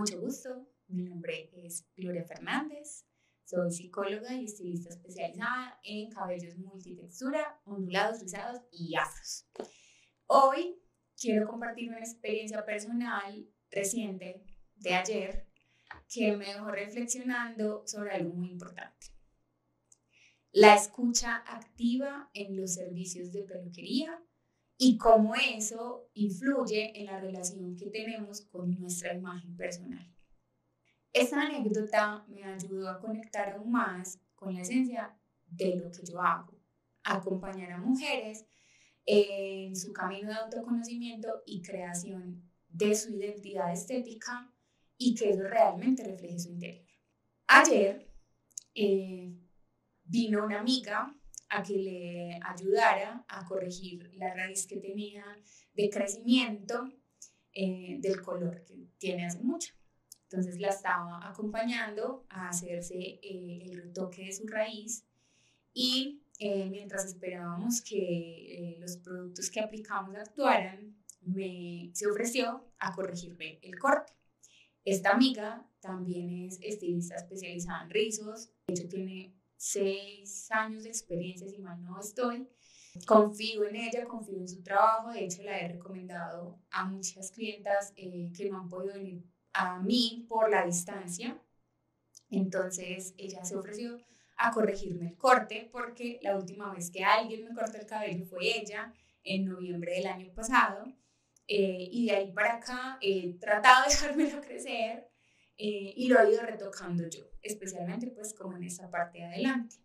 Mucho gusto, mi nombre es Gloria Fernández, soy psicóloga y estilista especializada en cabellos multitextura, ondulados, rizados y afros. Hoy quiero compartir una experiencia personal reciente de ayer que me dejó reflexionando sobre algo muy importante. La escucha activa en los servicios de peluquería y cómo eso influye en la relación que tenemos con nuestra imagen personal. Esta anécdota me ayudó a conectar aún más con la esencia de lo que yo hago, acompañar a mujeres en su camino de autoconocimiento y creación de su identidad estética y que eso realmente refleje su interior. Ayer vino una amiga a que le ayudara a corregir la raíz que tenía de crecimiento del color que tiene hace mucho. Entonces la estaba acompañando a hacerse el retoque de su raíz y mientras esperábamos que los productos que aplicamos actuaran, se ofreció a corregirme el corte. Esta amiga también es estilista especializada en rizos, de hecho tiene 6 años de experiencia, si mal no estoy. Confío en ella, confío en su trabajo, de hecho la he recomendado a muchas clientas que no han podido venir a mí por la distancia. Entonces ella se ofreció a corregirme el corte porque la última vez que alguien me cortó el cabello fue ella en noviembre del año pasado y de ahí para acá he tratado de dejármelo crecer y lo he ido retocando yo, especialmente pues como en esta parte de adelante,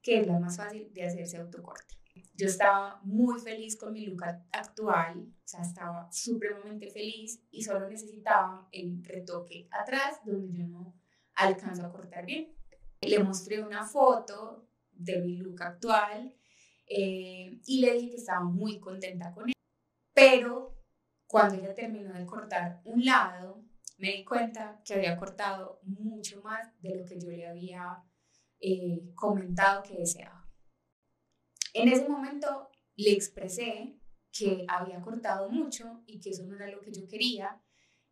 que es la más fácil de hacerse autocorte. Yo estaba muy feliz con mi look actual, o sea, estaba supremamente feliz y solo necesitaba el retoque atrás donde yo no alcanzo a cortar bien. Le mostré una foto de mi look actual y le dije que estaba muy contenta con él. Pero cuando ella terminó de cortar un lado, me di cuenta que había cortado mucho más de lo que yo le había comentado que deseaba. En ese momento le expresé que había cortado mucho y que eso no era lo que yo quería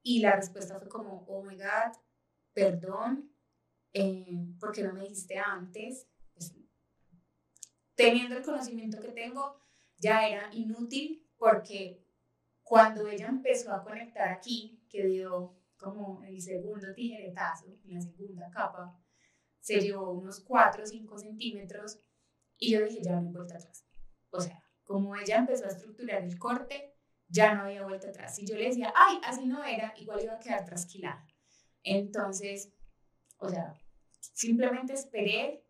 y la respuesta fue como, oh my God, perdón, ¿por qué no me dijiste antes? Pues, teniendo el conocimiento que tengo, ya era inútil porque cuando ella empezó a conectar aquí, que dio como el segundo tijeretazo, la segunda capa, se llevó unos 4 o 5 centímetros y yo dije, ya no hay vuelta atrás. O sea, como ella empezó a estructurar el corte, ya no había vuelta atrás. Si yo le decía, ay, así no era, igual iba a quedar trasquilada. Entonces, o sea, simplemente esperé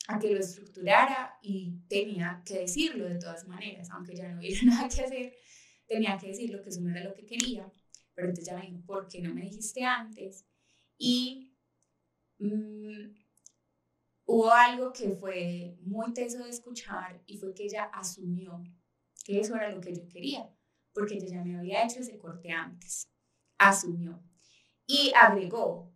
a que lo estructurara y tenía que decirlo de todas maneras, aunque ya no hubiera nada que hacer, tenía que decirlo que eso no era lo que quería. Pero entonces ya me dijo, ¿por qué no me dijiste antes? Y hubo algo que fue muy teso de escuchar y fue que ella asumió que eso era lo que yo quería, porque ella ya me había hecho ese corte antes. Asumió. Y agregó,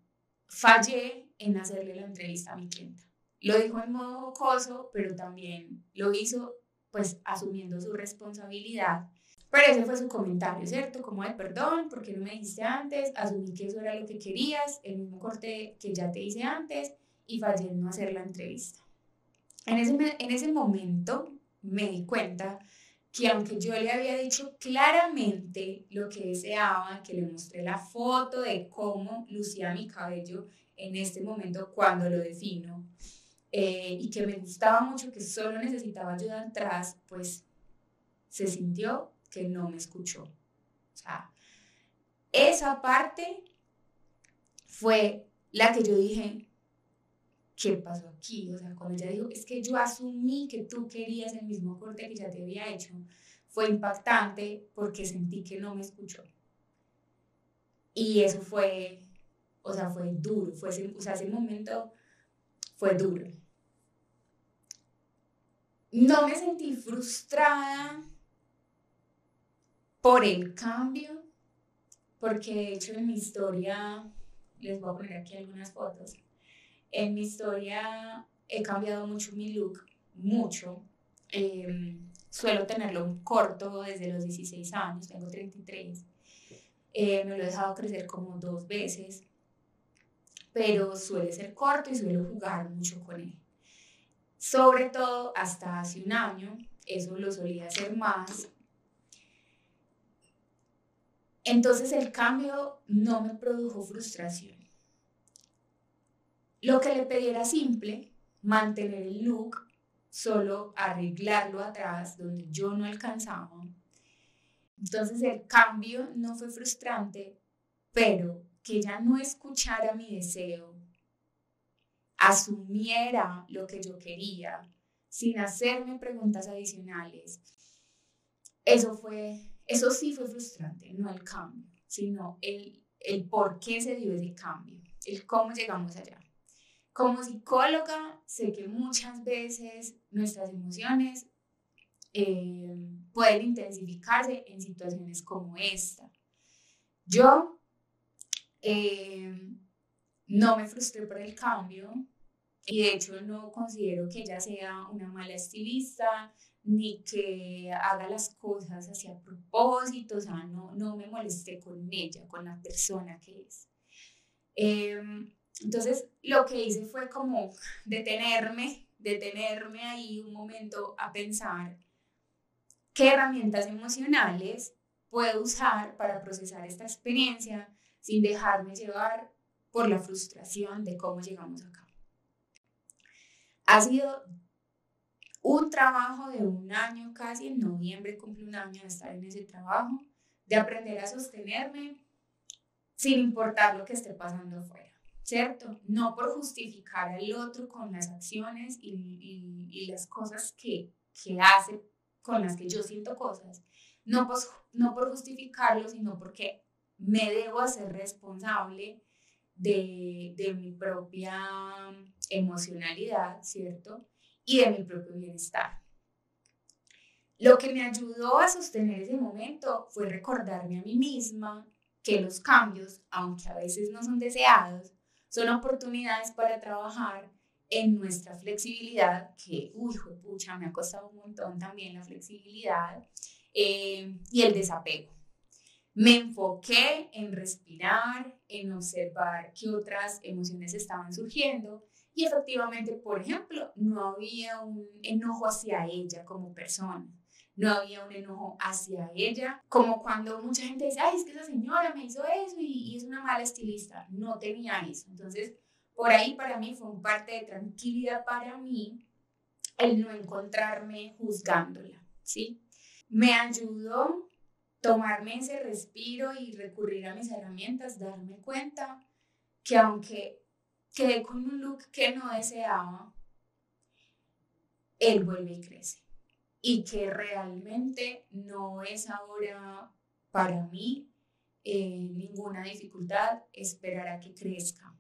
fallé en hacerle la entrevista a mi clienta. Lo dijo en modo jocoso, pero también lo hizo pues asumiendo su responsabilidad. Pero ese fue su comentario, ¿cierto? Como de perdón, ¿por qué no me dijiste antes? Asumí que eso era lo que querías, el mismo corte que ya te hice antes y fallé en no hacer la entrevista. En ese momento me di cuenta que aunque yo le había dicho claramente lo que deseaba, que le mostré la foto de cómo lucía mi cabello en este momento cuando lo defino, y que me gustaba mucho, que solo necesitaba ayuda atrás, pues se sintió que no me escuchó. O sea, esa parte fue la que yo dije, ¿qué pasó aquí? O sea, cuando ella dijo, es que yo asumí que tú querías el mismo corte que ya te había hecho, fue impactante porque sentí que no me escuchó. Y eso fue, o sea, fue duro, ese momento fue duro. No me sentí frustrada por el cambio, porque de hecho en mi historia, les voy a poner aquí algunas fotos, en mi historia he cambiado mucho mi look, mucho. Suelo tenerlo corto desde los 16 años, tengo 33. Me lo he dejado crecer como 2 veces, pero suele ser corto y suelo jugar mucho con él. Sobre todo hasta hace un año, eso lo solía hacer más. Entonces el cambio no me produjo frustración. Lo que le pedí era simple, mantener el look, solo arreglarlo atrás donde yo no alcanzaba. Entonces el cambio no fue frustrante, pero que ella no escuchara mi deseo, asumiera lo que yo quería, sin hacerme preguntas adicionales. Eso sí fue frustrante, no el cambio, sino el por qué se dio ese cambio, el cómo llegamos allá. Como psicóloga, sé que muchas veces nuestras emociones pueden intensificarse en situaciones como esta. Yo no me frustré por el cambio y de hecho no considero que ella sea una mala estilista ni que haga las cosas así a propósito, o sea, no me molesté con ella, con la persona que es. Entonces, lo que hice fue como detenerme ahí un momento a pensar qué herramientas emocionales puedo usar para procesar esta experiencia sin dejarme llevar por la frustración de cómo llegamos acá. Ha sido un trabajo de un año casi, en noviembre cumple un año de estar en ese trabajo, de aprender a sostenerme sin importar lo que esté pasando afuera. ¿Cierto? No por justificar al otro con las acciones y las cosas que hace, con las que yo siento cosas, no por justificarlo, sino porque me debo hacer responsable de mi propia emocionalidad, ¿cierto? Y de mi propio bienestar. Lo que me ayudó a sostener ese momento fue recordarme a mí misma que los cambios, aunque a veces no son deseados, son oportunidades para trabajar en nuestra flexibilidad, que, pucha, me ha costado un montón también la flexibilidad, y el desapego. Me enfoqué en respirar, en observar qué otras emociones estaban surgiendo y efectivamente, por ejemplo, no había un enojo hacia ella como persona. No había un enojo hacia ella, como cuando mucha gente dice, ay, es que esa señora me hizo eso y es una mala estilista. No tenía eso. Entonces, por ahí para mí fue un parte de tranquilidad para mí el no encontrarme juzgándola, ¿sí? Me ayudó tomarme ese respiro y recurrir a mis herramientas, darme cuenta que aunque quedé con un look que no deseaba, él vuelve y crece. Y que realmente no es ahora para mí ninguna dificultad esperar a que crezca.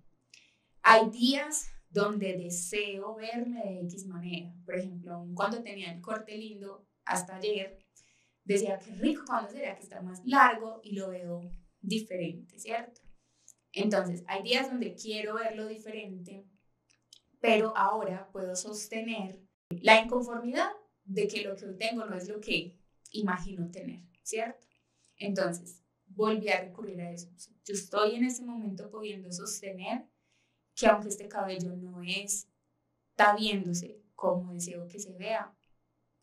Hay días donde deseo verme de X manera. Por ejemplo, cuando tenía el corte lindo, hasta ayer, decía que rico, ¿cuándo será que está más largo? Y lo veo diferente, ¿cierto? Entonces, hay días donde quiero verlo diferente, pero ahora puedo sostener la inconformidad de que lo que hoy tengo no es lo que imagino tener, ¿cierto? Entonces, volví a recurrir a eso. Yo estoy en este momento pudiendo sostener que aunque este cabello no está viéndose como deseo que se vea,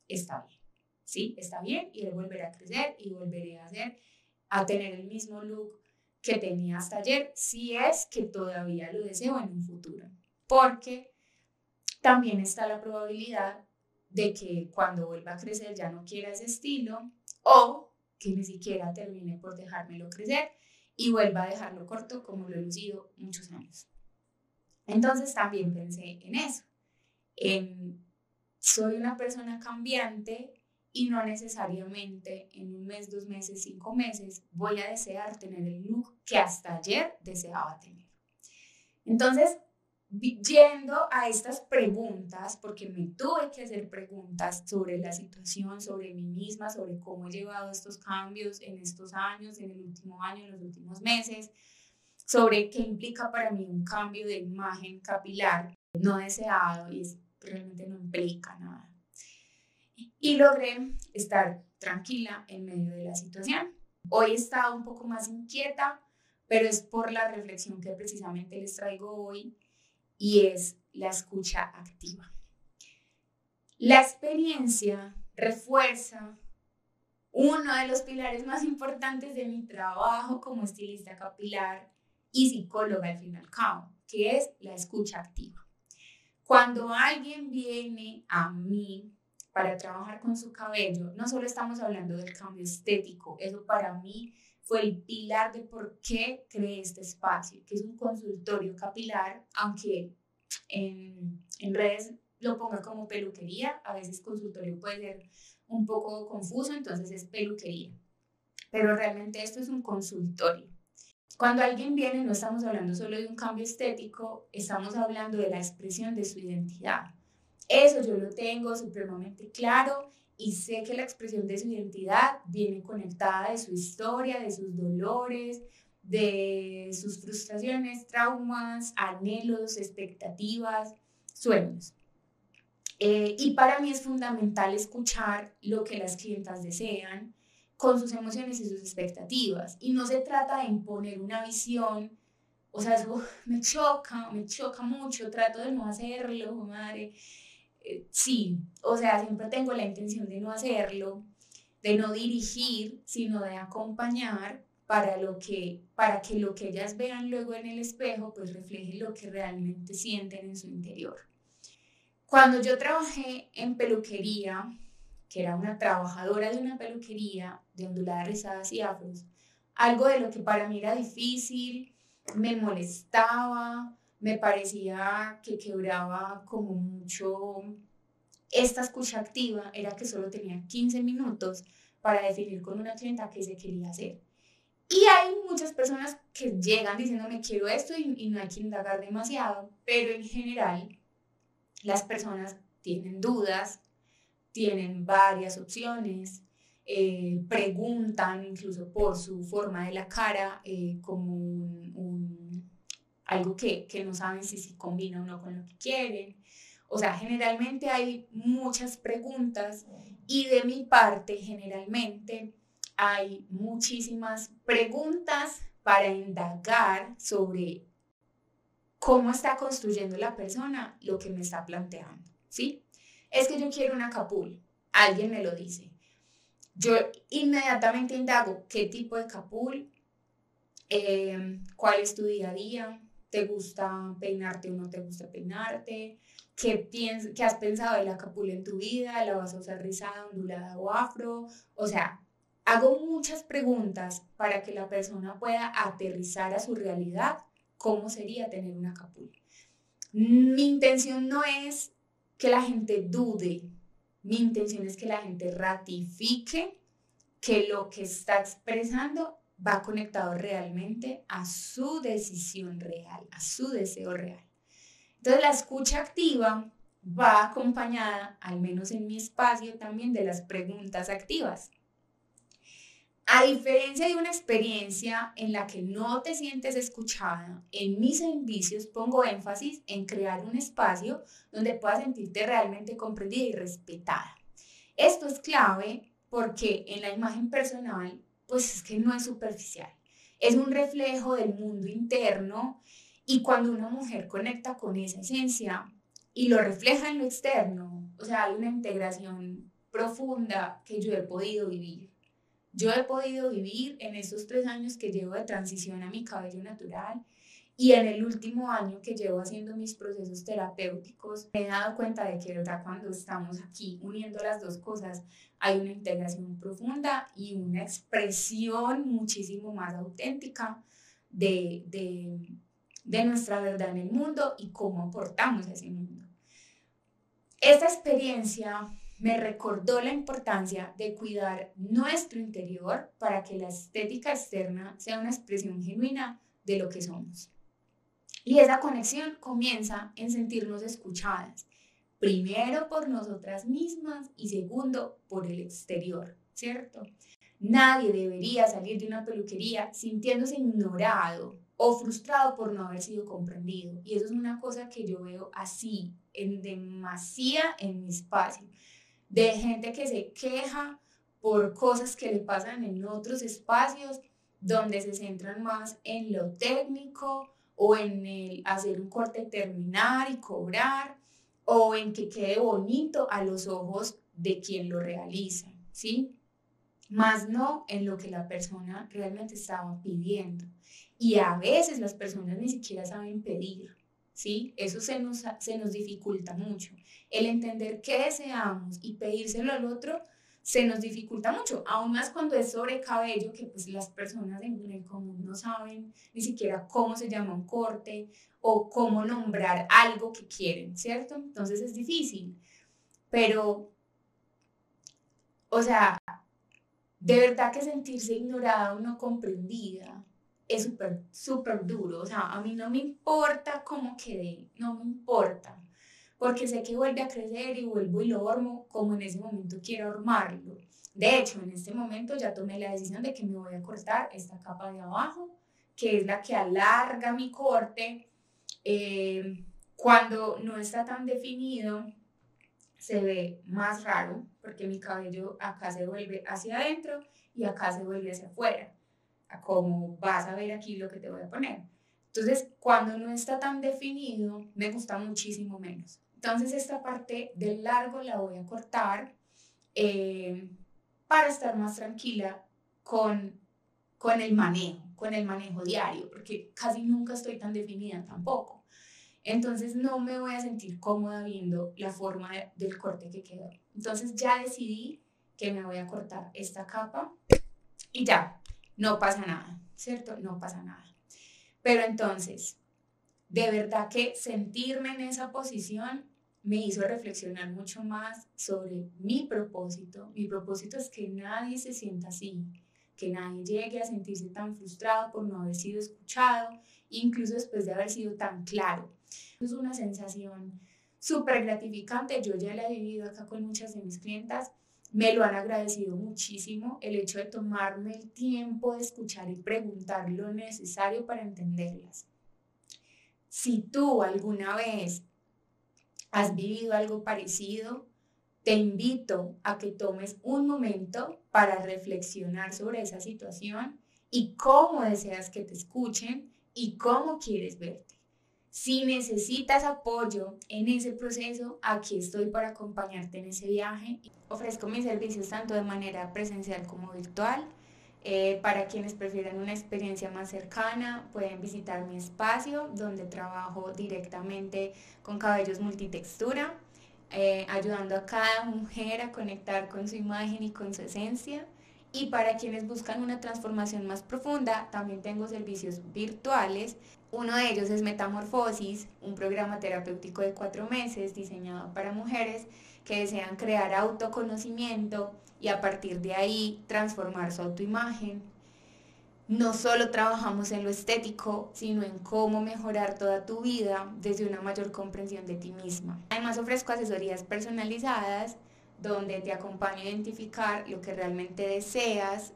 está bien. Sí, está bien y él volverá a crecer y volveré a tener el mismo look que tenía hasta ayer, si es que todavía lo deseo en un futuro. Porque también está la probabilidad de que cuando vuelva a crecer ya no quiera ese estilo o que ni siquiera termine por dejármelo crecer y vuelva a dejarlo corto como lo he lucido muchos años. Entonces también pensé en eso, soy una persona cambiante y no necesariamente en un mes, 2 meses, 5 meses voy a desear tener el look que hasta ayer deseaba tener. Entonces, yendo a estas preguntas, porque me tuve que hacer preguntas sobre la situación, sobre mí misma, sobre cómo he llevado estos cambios en estos años, en el último año, en los últimos meses, sobre qué implica para mí un cambio de imagen capilar no deseado y realmente no implica nada. Y logré estar tranquila en medio de la situación. Hoy he estado un poco más inquieta, pero es por la reflexión que precisamente les traigo hoy y es la escucha activa. La experiencia refuerza uno de los pilares más importantes de mi trabajo como estilista capilar y psicóloga al fin y al cabo, que es la escucha activa. Cuando alguien viene a mí para trabajar con su cabello, no solo estamos hablando del cambio estético, eso para mí fue el pilar de por qué creé este espacio, que es un consultorio capilar, aunque en redes lo ponga como peluquería, a veces consultorio puede ser un poco confuso, entonces es peluquería, pero realmente esto es un consultorio. Cuando alguien viene, no estamos hablando solo de un cambio estético, estamos hablando de la expresión de su identidad. Eso yo lo tengo supremamente claro y sé que la expresión de su identidad viene conectada de su historia, de sus dolores, de sus frustraciones, traumas, anhelos, expectativas, sueños. Y para mí es fundamental escuchar lo que las clientas desean con sus emociones y sus expectativas. Y no se trata de imponer una visión, o sea, eso me choca mucho, trato de no hacerlo, madre. Sí, o sea, siempre tengo la intención de no hacerlo, de no dirigir, sino de acompañar para que lo que ellas vean luego en el espejo, pues refleje lo que realmente sienten en su interior. Cuando yo trabajé en peluquería, que era una trabajadora de una peluquería de onduladas, rizadas y afros, algo de lo que para mí era difícil, me molestaba, me parecía que quebraba como mucho esta escucha activa, era que solo tenía 15 minutos para definir con una clienta qué se quería hacer. Y hay muchas personas que llegan diciéndome quiero esto y no hay que indagar demasiado, pero en general las personas tienen dudas, tienen varias opciones, preguntan incluso por su forma de la cara, como algo que no saben si combina o no con lo que quieren. O sea, generalmente hay muchas preguntas y de mi parte generalmente hay muchísimas preguntas para indagar sobre cómo está construyendo la persona lo que me está planteando, ¿sí? Es que yo quiero una capul, alguien me lo dice. Yo inmediatamente indago qué tipo de capul, cuál es tu día a día, te gusta peinarte o no te gusta peinarte, qué has pensado de la capul en tu vida, la vas a usar rizada, ondulada o afro, o sea, hago muchas preguntas para que la persona pueda aterrizar a su realidad cómo sería tener una capul. Mi intención no es que la gente dude, mi intención es que la gente ratifique que lo que está expresando va conectado realmente a su decisión real, a su deseo real. Entonces la escucha activa va acompañada, al menos en mi espacio, también de las preguntas activas. A diferencia de una experiencia en la que no te sientes escuchada, en mis servicios pongo énfasis en crear un espacio donde puedas sentirte realmente comprendida y respetada. Esto es clave porque en la imagen personal, pues es que no es superficial, es un reflejo del mundo interno y cuando una mujer conecta con esa esencia y lo refleja en lo externo, o sea, hay una integración profunda que yo he podido vivir. Yo he podido vivir en estos 3 años que llevo de transición a mi cabello natural y en el último año que llevo haciendo mis procesos terapéuticos, me he dado cuenta de que, ¿verdad? Cuando estamos aquí uniendo las dos cosas, hay una integración profunda y una expresión muchísimo más auténtica de nuestra verdad en el mundo y cómo aportamos a ese mundo. Esta experiencia me recordó la importancia de cuidar nuestro interior para que la estética externa sea una expresión genuina de lo que somos. Y esa conexión comienza en sentirnos escuchadas, primero por nosotras mismas y segundo por el exterior, ¿cierto? Nadie debería salir de una peluquería sintiéndose ignorado o frustrado por no haber sido comprendido. Y eso es una cosa que yo veo así, en demasía en mi espacio, de gente que se queja por cosas que le pasan en otros espacios donde se centran más en lo técnico o en el hacer un corte, terminar y cobrar, o en que quede bonito a los ojos de quien lo realiza, ¿sí? Más no en lo que la persona realmente estaba pidiendo. Y a veces las personas ni siquiera saben pedir, ¿sí? Eso se nos dificulta mucho. El entender qué deseamos y pedírselo al otro se nos dificulta mucho, aún más cuando es sobre cabello, que pues las personas en el común no saben ni siquiera cómo se llama un corte o cómo nombrar algo que quieren, ¿cierto? Entonces es difícil, pero, o sea, de verdad que sentirse ignorada o no comprendida es súper, súper duro. O sea, a mí no me importa cómo quede, no me importa, porque sé que vuelve a crecer y vuelvo y lo hormo como en ese momento quiero hormarlo. De hecho, en este momento ya tomé la decisión de que me voy a cortar esta capa de abajo, que es la que alarga mi corte. Cuando no está tan definido, se ve más raro porque mi cabello acá se vuelve hacia adentro y acá se vuelve hacia afuera, como vas a ver aquí lo que te voy a poner. Entonces, cuando no está tan definido, me gusta muchísimo menos. Entonces, esta parte del largo la voy a cortar eh, para estar más tranquila con con el manejo diario, porque casi nunca estoy tan definida tampoco. Entonces no me voy a sentir cómoda viendo la forma del corte que quedó. Entonces ya decidí que me voy a cortar esta capa y ya, no pasa nada, ¿cierto? No pasa nada. Pero entonces, de verdad que sentirme en esa posición me hizo reflexionar mucho más sobre mi propósito. Mi propósito es que nadie se sienta así, que nadie llegue a sentirse tan frustrado por no haber sido escuchado, incluso después de haber sido tan claro. Es una sensación súper gratificante, yo ya la he vivido acá con muchas de mis clientas, me lo han agradecido muchísimo, el hecho de tomarme el tiempo de escuchar y preguntar lo necesario para entenderlas. Si tú alguna vez has vivido algo parecido, te invito a que tomes un momento para reflexionar sobre esa situación y cómo deseas que te escuchen y cómo quieres verte. Si necesitas apoyo en ese proceso, aquí estoy para acompañarte en ese viaje. Ofrezco mis servicios tanto de manera presencial como virtual. Para quienes prefieran una experiencia más cercana, pueden visitar mi espacio donde trabajo directamente con cabellos multitextura, ayudando a cada mujer a conectar con su imagen y con su esencia. Y para quienes buscan una transformación más profunda, también tengo servicios virtuales. Uno de ellos es Metamorfosis, un programa terapéutico de 4 meses diseñado para mujeres que desean crear autoconocimiento y a partir de ahí transformar su autoimagen. No solo trabajamos en lo estético, sino en cómo mejorar toda tu vida desde una mayor comprensión de ti misma. Además ofrezco asesorías personalizadas donde te acompaño a identificar lo que realmente deseas,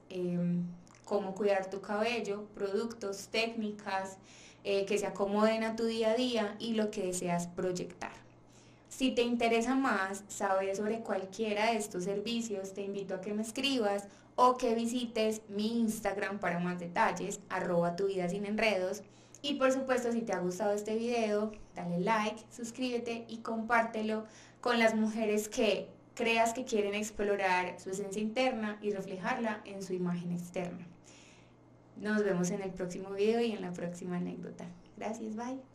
cómo cuidar tu cabello, productos, técnicas que se acomoden a tu día a día y lo que deseas proyectar. Si te interesa más saber sobre cualquiera de estos servicios, te invito a que me escribas o que visites mi Instagram para más detalles, @tuvidasinenredos. Y por supuesto, si te ha gustado este video, dale like, suscríbete y compártelo con las mujeres que creas que quieren explorar su esencia interna y reflejarla en su imagen externa. Nos vemos en el próximo video y en la próxima anécdota. Gracias, bye.